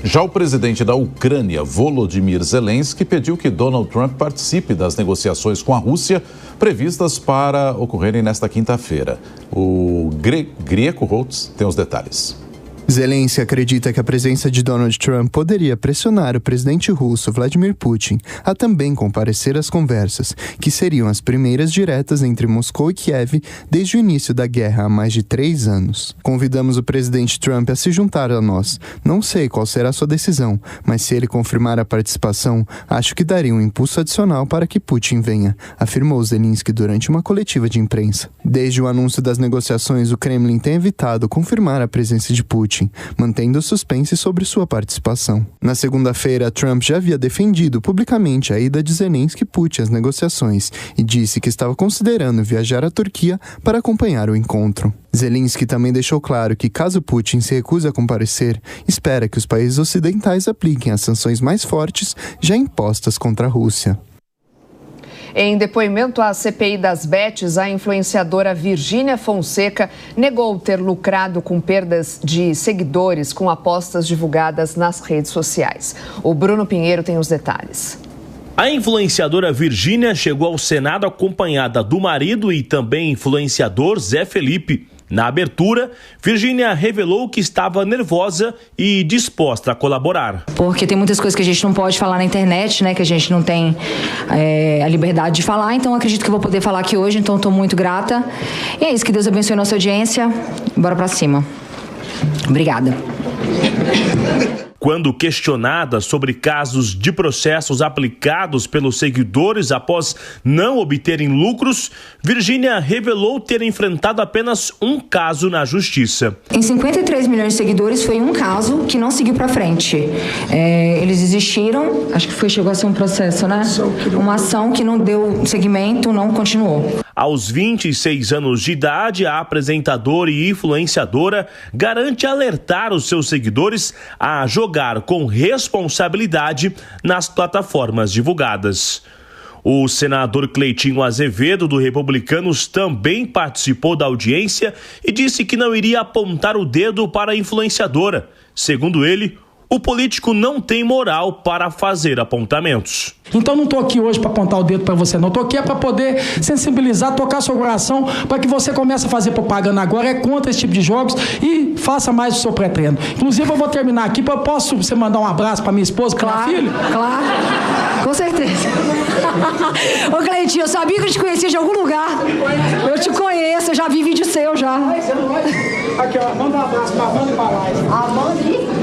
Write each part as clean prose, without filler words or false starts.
Já o presidente da Ucrânia, Volodymyr Zelensky, pediu que Donald Trump participe das negociações com a Rússia previstas para ocorrerem nesta quinta-feira. O Grieco Holtz tem os detalhes. Zelensky acredita que a presença de Donald Trump poderia pressionar o presidente russo Vladimir Putin a também comparecer às conversas, que seriam as primeiras diretas entre Moscou e Kiev desde o início da guerra há mais de 3 anos. Convidamos o presidente Trump a se juntar a nós. Não sei qual será a sua decisão, mas se ele confirmar a participação, acho que daria um impulso adicional para que Putin venha, afirmou Zelensky durante uma coletiva de imprensa. Desde o anúncio das negociações, o Kremlin tem evitado confirmar a presença de Putin, mantendo o suspense sobre sua participação. Na segunda-feira, Trump já havia defendido publicamente a ida de Zelensky e Putin às negociações e disse que estava considerando viajar à Turquia para acompanhar o encontro. Zelensky também deixou claro que, caso Putin se recuse a comparecer, espera que os países ocidentais apliquem as sanções mais fortes já impostas contra a Rússia. Em depoimento à CPI das Bets, a influenciadora Virgínia Fonseca negou ter lucrado com perdas de seguidores com apostas divulgadas nas redes sociais. O Bruno Pinheiro tem os detalhes. A influenciadora Virgínia chegou ao Senado acompanhada do marido e também influenciador Zé Felipe. Na abertura, Virgínia revelou que estava nervosa e disposta a colaborar. Porque tem muitas coisas que a gente não pode falar na internet, né? Que a gente não tem a liberdade de falar. Então, acredito que eu vou poder falar aqui hoje. Então, estou muito grata. E é isso. Que Deus abençoe a nossa audiência. Bora pra cima. Obrigada. Quando questionada sobre casos de processos aplicados pelos seguidores após não obterem lucros, Virgínia revelou ter enfrentado apenas um caso na justiça. Em 53 milhões de seguidores foi um caso que não seguiu para frente. Eles existiram, acho que chegou a ser um processo, né? Uma ação que não deu seguimento, não continuou. Aos 26 anos de idade, a apresentadora e influenciadora garante alertar os seus seguidores a jogar com responsabilidade nas plataformas divulgadas. O senador Cleitinho Azevedo, do Republicanos, também participou da audiência e disse que não iria apontar o dedo para a influenciadora. Segundo ele, o político não tem moral para fazer apontamentos. Então não estou aqui hoje para apontar o dedo para você, não. Estou aqui para poder sensibilizar, tocar seu coração, para que você comece a fazer propaganda agora, contra esse tipo de jogos e faça mais o seu pré-treino. Inclusive, eu vou terminar aqui, posso você mandar um abraço para minha esposa, para minha filha? Claro, com certeza. Ô Cleitinho, eu sabia que eu te conhecia de algum lugar. Eu te conheço, eu já vi vídeo seu já. Aqui, ó, manda um abraço para a Amanda e para a Laisa. Amanda e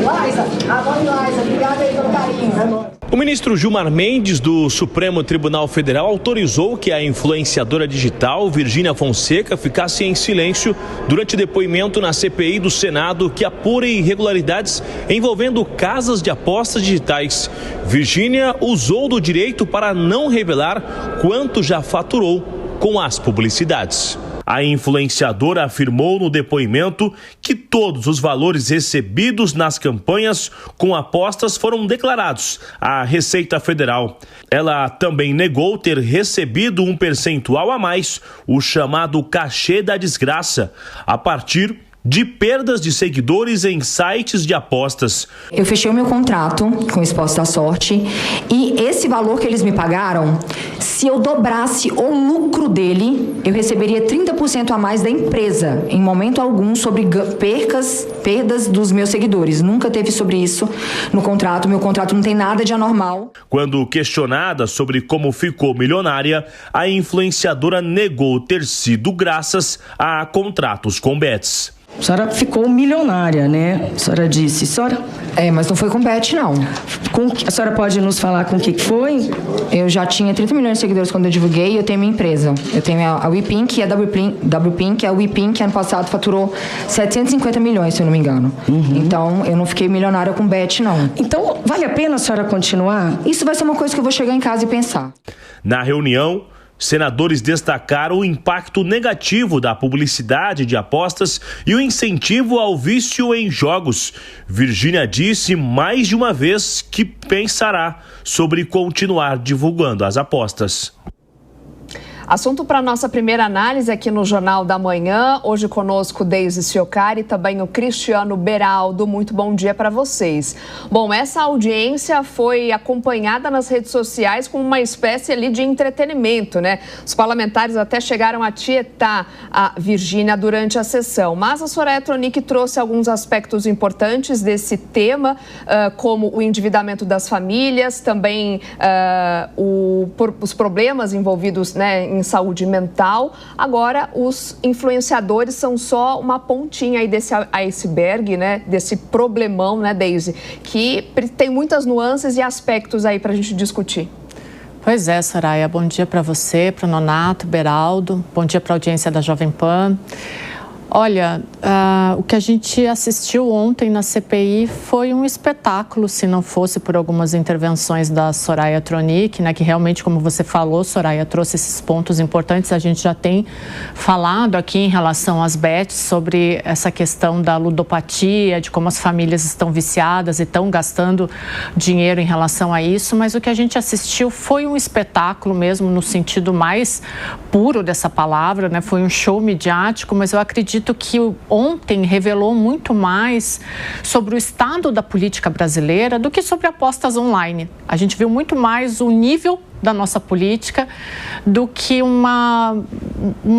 Laisa. Amanda e Laisa, obrigada aí pelo carinho. É nóis. O ministro Gilmar Mendes, do Supremo Tribunal Federal, autorizou que a influenciadora digital Virgínia Fonseca ficasse em silêncio durante depoimento na CPI do Senado que apura irregularidades envolvendo casas de apostas digitais. Virgínia usou do direito para não revelar quanto já faturou com as publicidades. A influenciadora afirmou no depoimento que todos os valores recebidos nas campanhas com apostas foram declarados à Receita Federal. Ela também negou ter recebido um percentual a mais, o chamado cachê da desgraça, a partir de perdas de seguidores em sites de apostas. Eu fechei o meu contrato com o Esporte da Sorte e esse valor que eles me pagaram, se eu dobrasse o lucro dele, eu receberia 30% a mais da empresa, em momento algum, sobre perdas dos meus seguidores. Nunca teve sobre isso no contrato, meu contrato não tem nada de anormal. Quando questionada sobre como ficou milionária, a influenciadora negou ter sido graças a contratos com bets. A senhora ficou milionária, né? A senhora disse. Mas não foi com bet, não. A senhora pode nos falar com o que foi? Eu já tinha 30 milhões de seguidores quando eu divulguei e eu tenho minha empresa. Eu tenho a WePink e a WPink. A WePink, ano passado, faturou 750 milhões, se eu não me engano. Então, eu não fiquei milionária com bet, não. Então, vale a pena a senhora continuar? Isso vai ser uma coisa que eu vou chegar em casa e pensar. Na reunião, senadores destacaram o impacto negativo da publicidade de apostas e o incentivo ao vício em jogos. Virgínia disse mais de uma vez que pensará sobre continuar divulgando as apostas. Assunto para nossa primeira análise aqui no Jornal da Manhã. Hoje conosco Deise Ciocari e também o Cristiano Beraldo. Muito bom dia para vocês. Bom, essa audiência foi acompanhada nas redes sociais com uma espécie ali de entretenimento, né? Os parlamentares até chegaram a tietar a Virgínia durante a sessão. Mas a Soraya Tronic trouxe alguns aspectos importantes desse tema, como o endividamento das famílias, também os problemas envolvidos, né, em saúde mental. Agora, os influenciadores são só uma pontinha aí desse iceberg, né, desse problemão, né, Deise, que tem muitas nuances e aspectos aí para a gente discutir. Pois é, Soraya, bom dia para você, para o Nonato, Beraldo, bom dia para a audiência da Jovem Pan. Olha, o que a gente assistiu ontem na CPI foi um espetáculo, se não fosse por algumas intervenções da Soraya Tronic, né, que realmente, como você falou, Soraya, trouxe esses pontos importantes. A gente já tem falado aqui em relação às bets sobre essa questão da ludopatia, de como as famílias estão viciadas e estão gastando dinheiro em relação a isso, mas o que a gente assistiu foi um espetáculo mesmo, no sentido mais puro dessa palavra, né? Foi um show midiático, mas eu acredito que ontem revelou muito mais sobre o estado da política brasileira do que sobre apostas online. A gente viu muito mais o nível da nossa política do que uma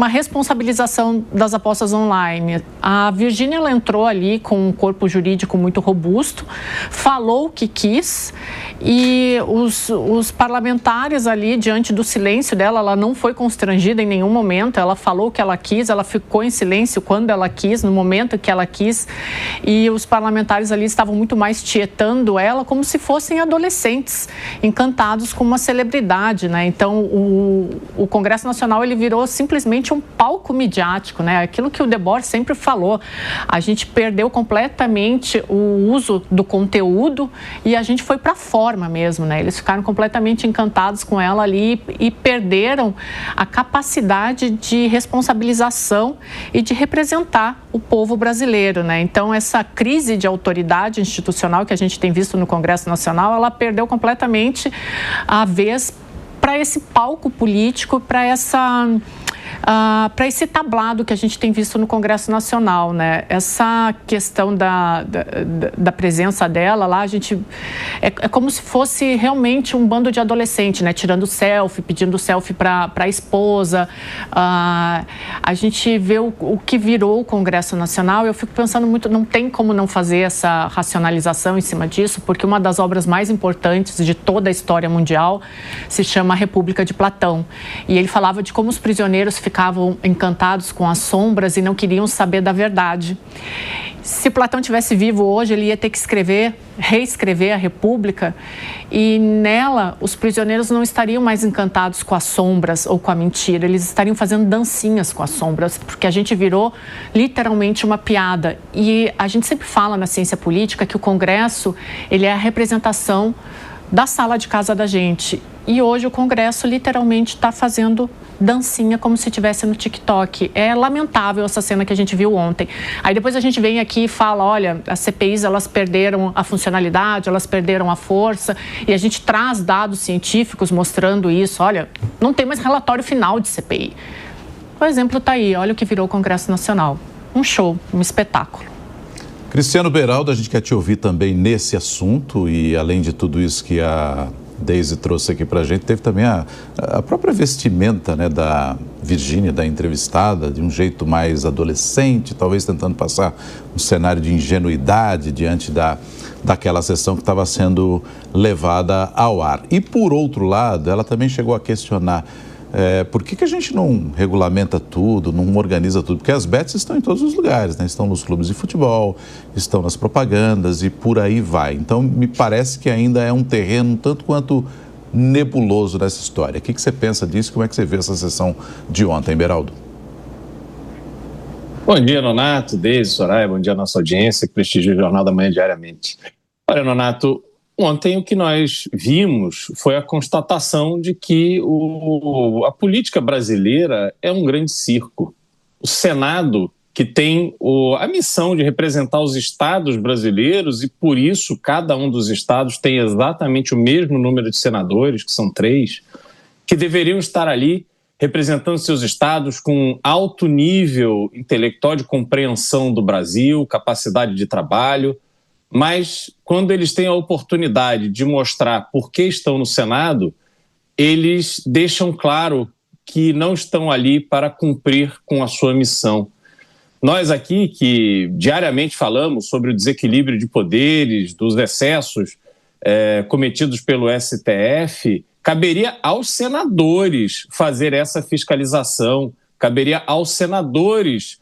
responsabilização das apostas online. A Virgínia, ela entrou ali com um corpo jurídico muito robusto, falou o que quis e os parlamentares ali, diante do silêncio dela, ela não foi constrangida em nenhum momento, ela falou o que ela quis, ela ficou em silêncio quando ela quis, no momento que ela quis, e os parlamentares ali estavam muito mais tietando ela como se fossem adolescentes, encantados com uma celebridade. Né? Então, o Congresso Nacional ele virou simplesmente um palco midiático, né? Aquilo que o Debord sempre falou. A gente perdeu completamente o uso do conteúdo e a gente foi para a forma mesmo, né? Eles ficaram completamente encantados com ela ali e perderam a capacidade de responsabilização e de representar o povo brasileiro, né? Então, essa crise de autoridade institucional que a gente tem visto no Congresso Nacional, ela perdeu completamente a vez para esse palco político, para esse tablado que a gente tem visto no Congresso Nacional, né? Essa questão da presença dela lá, a gente é como se fosse realmente um bando de adolescente, né? Tirando selfie, pedindo selfie para a esposa. A gente vê o que virou o Congresso Nacional. Eu fico pensando muito, não tem como não fazer essa racionalização em cima disso, porque uma das obras mais importantes de toda a história mundial se chama A República de Platão. E ele falava de como os prisioneiros ficavam encantados com as sombras e não queriam saber da verdade. Se Platão tivesse vivo hoje, ele ia ter que reescrever a República, e nela os prisioneiros não estariam mais encantados com as sombras ou com a mentira, eles estariam fazendo dancinhas com as sombras, porque a gente virou literalmente uma piada. E a gente sempre fala na ciência política que o Congresso ele é a representação da sala de casa da gente. E hoje o Congresso literalmente está fazendo dancinha como se estivesse no TikTok. É lamentável essa cena que a gente viu ontem. Aí depois a gente vem aqui e fala, olha, as CPIs elas perderam a funcionalidade, elas perderam a força, e a gente traz dados científicos mostrando isso. Olha, não tem mais relatório final de CPI. O exemplo está aí, olha o que virou o Congresso Nacional. Um show, um espetáculo. Cristiano Beraldo, a gente quer te ouvir também nesse assunto, e além de tudo isso que a Deise trouxe aqui para a gente, teve também a própria vestimenta, né, da Virgínia, da entrevistada, de um jeito mais adolescente, talvez tentando passar um cenário de ingenuidade diante daquela sessão que estava sendo levada ao ar. E por outro lado, ela também chegou a questionar por que a gente não regulamenta tudo, não organiza tudo? Porque as bets estão em todos os lugares, né? Estão nos clubes de futebol, estão nas propagandas e por aí vai. Então, me parece que ainda é um terreno um tanto quanto nebuloso nessa história. O que você pensa disso? Como é que você vê essa sessão de ontem, Beraldo? Bom dia, Nonato, Deise, Soraya, bom dia à nossa audiência que prestigia o Jornal da Manhã diariamente. Olha, Nonato, ontem o que nós vimos foi a constatação de que a política brasileira é um grande circo. O Senado, que tem a missão de representar os estados brasileiros, e por isso cada um dos estados tem exatamente o mesmo número de senadores, que são 3, que deveriam estar ali representando seus estados com alto nível intelectual de compreensão do Brasil, capacidade de trabalho, mas quando eles têm a oportunidade de mostrar por que estão no Senado, eles deixam claro que não estão ali para cumprir com a sua missão. Nós aqui, que diariamente falamos sobre o desequilíbrio de poderes, dos excessos cometidos pelo STF, caberia aos senadores fazer essa fiscalização, caberia aos senadores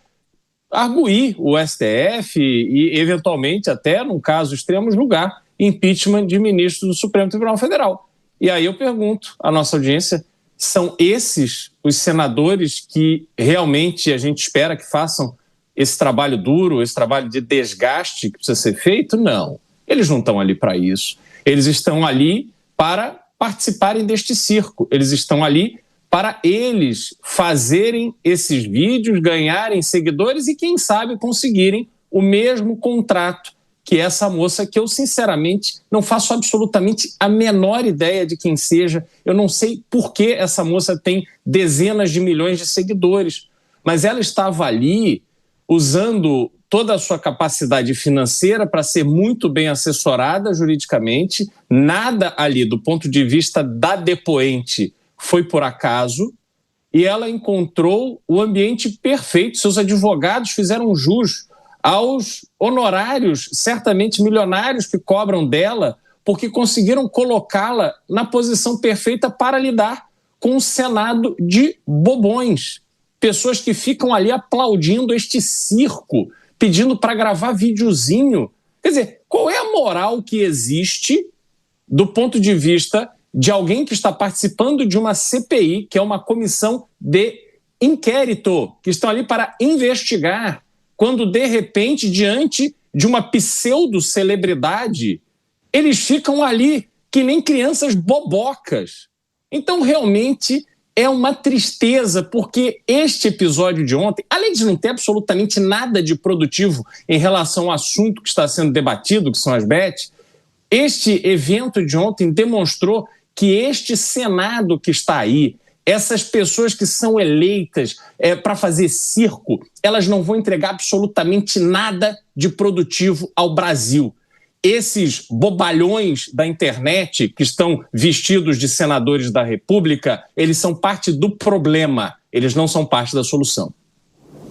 arguir o STF e, eventualmente, até, num caso extremo, julgar impeachment de ministros do Supremo Tribunal Federal. E aí eu pergunto à nossa audiência, são esses os senadores que realmente a gente espera que façam esse trabalho duro, esse trabalho de desgaste que precisa ser feito? Não. Eles não estão ali para isso. Eles estão ali para participarem deste circo. Eles estão ali para eles fazerem esses vídeos, ganharem seguidores e, quem sabe, conseguirem o mesmo contrato que essa moça, que eu, sinceramente, não faço absolutamente a menor ideia de quem seja. Eu não sei por que essa moça tem dezenas de milhões de seguidores, mas ela estava ali usando toda a sua capacidade financeira para ser muito bem assessorada juridicamente. Nada ali, do ponto de vista da depoente, foi por acaso, e ela encontrou o ambiente perfeito. Seus advogados fizeram jus aos honorários, certamente milionários, que cobram dela, porque conseguiram colocá-la na posição perfeita para lidar com um Senado de bobões. Pessoas que ficam ali aplaudindo este circo, pedindo para gravar videozinho. Quer dizer, qual é a moral que existe do ponto de vista de alguém que está participando de uma CPI, que é uma comissão de inquérito, que estão ali para investigar, quando, de repente, diante de uma pseudo-celebridade, eles ficam ali que nem crianças bobocas. Então, realmente, é uma tristeza, porque este episódio de ontem, além de não ter absolutamente nada de produtivo em relação ao assunto que está sendo debatido, que são as bets, este evento de ontem demonstrou que este Senado que está aí, essas pessoas que são eleitas para fazer circo, elas não vão entregar absolutamente nada de produtivo ao Brasil. Esses bobalhões da internet que estão vestidos de senadores da República, eles são parte do problema, eles não são parte da solução.